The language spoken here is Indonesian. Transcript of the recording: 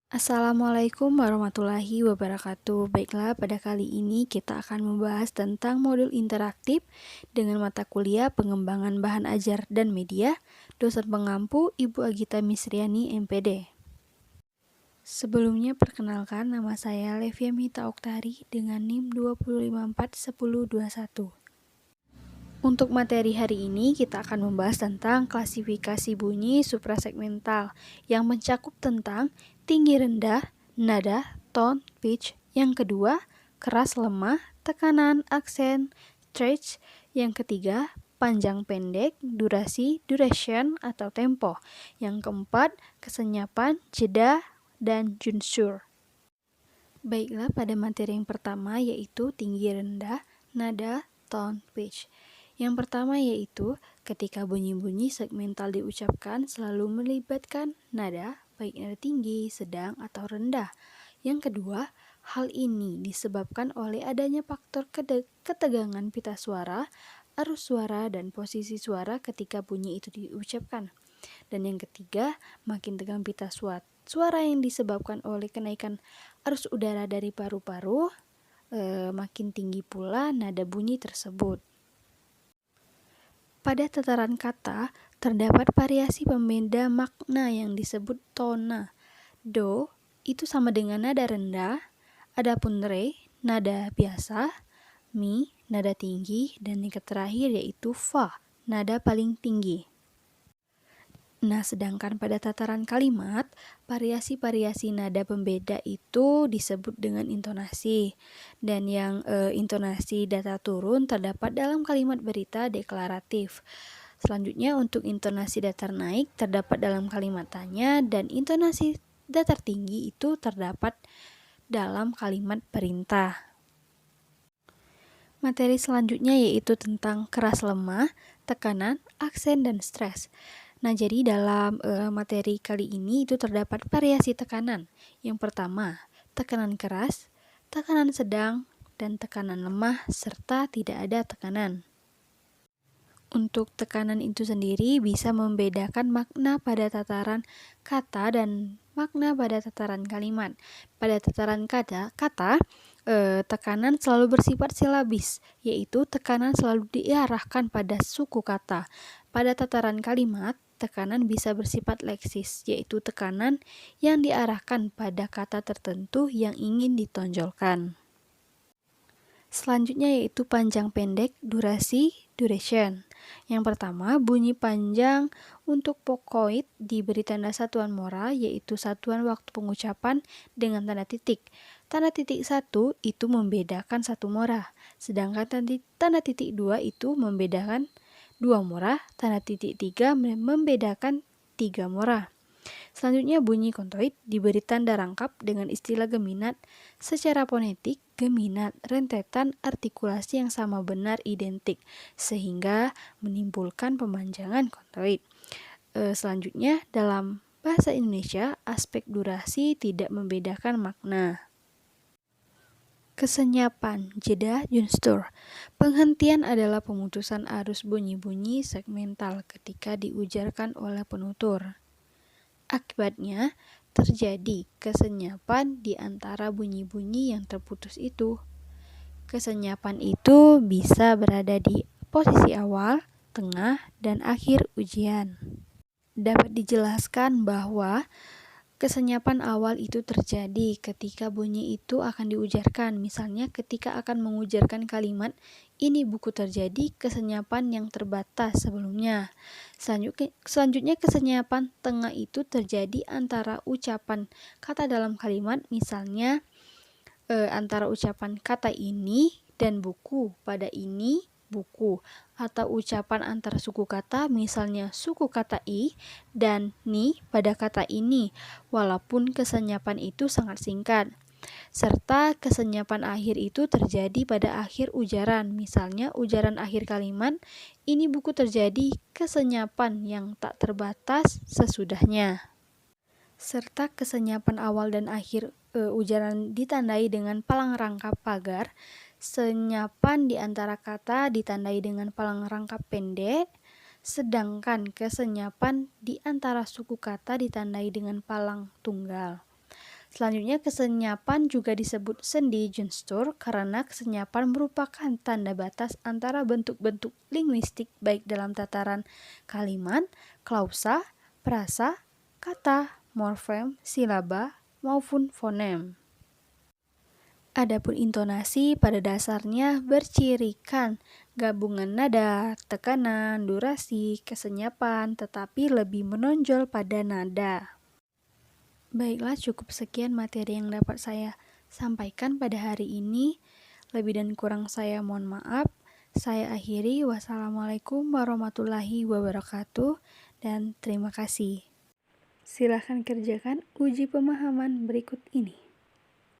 Assalamualaikum warahmatullahi wabarakatuh. Baiklah, pada kali ini kita akan membahas tentang modul interaktif dengan mata kuliah pengembangan bahan ajar dan media, dosen pengampu Ibu Agita Misriani, MPD. Sebelumnya perkenalkan, nama saya Levia Mita Oktari dengan NIM 2541021. Untuk materi hari ini kita akan membahas tentang klasifikasi bunyi suprasegmental yang mencakup tentang tinggi rendah, nada, tone, pitch. Yang kedua, keras lemah, tekanan, aksen, stretch. Yang ketiga, panjang pendek, durasi, duration atau tempo. Yang keempat, kesenyapan, jeda, dan juncture. Baiklah, pada materi yang pertama yaitu tinggi rendah, nada, tone, pitch. Yang pertama yaitu ketika bunyi-bunyi segmental diucapkan selalu melibatkan nada, baik nada tinggi, sedang, atau rendah. Yang kedua, hal ini disebabkan oleh adanya faktor ketegangan pita suara, arus suara, dan posisi suara ketika bunyi itu diucapkan. Dan yang ketiga, makin tegang pita suara yang disebabkan oleh kenaikan arus udara dari paru-paru, makin tinggi pula nada bunyi tersebut. Pada tataran kata, terdapat variasi pembeda makna yang disebut tona. Do itu sama dengan nada rendah, adapun re, nada biasa, mi, nada tinggi, dan yang terakhir yaitu fa, nada paling tinggi. Nah, sedangkan pada tataran kalimat, variasi-variasi nada pembeda itu disebut dengan intonasi. Dan yang intonasi data turun terdapat dalam kalimat berita deklaratif. Selanjutnya untuk intonasi datar naik terdapat dalam kalimat tanya, dan intonasi datar tinggi itu terdapat dalam kalimat perintah. Materi selanjutnya yaitu tentang keras lemah, tekanan, aksen, dan stres. Nah, jadi dalam materi kali ini itu terdapat variasi tekanan. Yang pertama, tekanan keras, tekanan sedang, dan tekanan lemah, serta tidak ada tekanan. Untuk tekanan itu sendiri bisa membedakan makna pada tataran kata dan makna pada tataran kalimat. Pada tataran kata, tekanan selalu bersifat silabis, yaitu tekanan selalu diarahkan pada suku kata. Pada tataran kalimat, tekanan bisa bersifat leksis, yaitu tekanan yang diarahkan pada kata tertentu yang ingin ditonjolkan. Selanjutnya yaitu panjang pendek, durasi, duration. Yang pertama, bunyi panjang untuk pokoid diberi tanda satuan mora, yaitu satuan waktu pengucapan dengan tanda titik. Tanda titik 1 itu membedakan 1 mora, sedangkan tanda titik 2 itu membedakan 2 mora, tanda titik 3 membedakan 3 mora. Selanjutnya bunyi kontoid diberi tanda rangkap dengan istilah geminat. Secara fonetik, geminat rentetan artikulasi yang sama benar identik, sehingga menimbulkan pemanjangan kontoid. Selanjutnya dalam bahasa Indonesia, aspek durasi tidak membedakan makna. Kesenyapan, jeda, juncture. Penghentian adalah pemutusan arus bunyi-bunyi segmental ketika diujarkan oleh penutur. Akibatnya, terjadi kesenyapan di antara bunyi-bunyi yang terputus itu. Kesenyapan itu bisa berada di posisi awal, tengah, dan akhir ujian. Dapat dijelaskan bahwa kesenyapan awal itu terjadi ketika bunyi itu akan diujarkan. Misalnya ketika akan mengujarkan kalimat, ini buku terjadi kesenyapan yang terbatas sebelumnya. Selanjutnya kesenyapan tengah itu terjadi antara ucapan kata dalam kalimat, misalnya antara ucapan kata ini dan buku pada ini, buku, atau ucapan antar suku kata, misalnya suku kata i dan ni pada kata ini, walaupun kesenyapan itu sangat singkat. Serta kesenyapan akhir itu terjadi pada akhir ujaran, misalnya ujaran akhir kalimat, ini buku terjadi kesenyapan yang tak terbatas sesudahnya. Serta kesenyapan awal dan akhir ujaran ditandai dengan palang rangkap pagar. Senyapan di antara kata ditandai dengan palang rangkap pendek, sedangkan kesenyapan di antara suku kata ditandai dengan palang tunggal. Selanjutnya, kesenyapan juga disebut sendi Junstur karena kesenyapan merupakan tanda batas antara bentuk-bentuk linguistik baik dalam tataran kalimat, klausa, frasa, kata, morfem, silaba, maupun fonem. Adapun intonasi pada dasarnya bercirikan gabungan nada, tekanan, durasi, kesenyapan, tetapi lebih menonjol pada nada. Baiklah, cukup sekian materi yang dapat saya sampaikan pada hari ini. Lebih dan kurang saya mohon maaf. Saya akhiri. Wassalamualaikum warahmatullahi wabarakatuh dan terima kasih. Silakan kerjakan uji pemahaman berikut ini.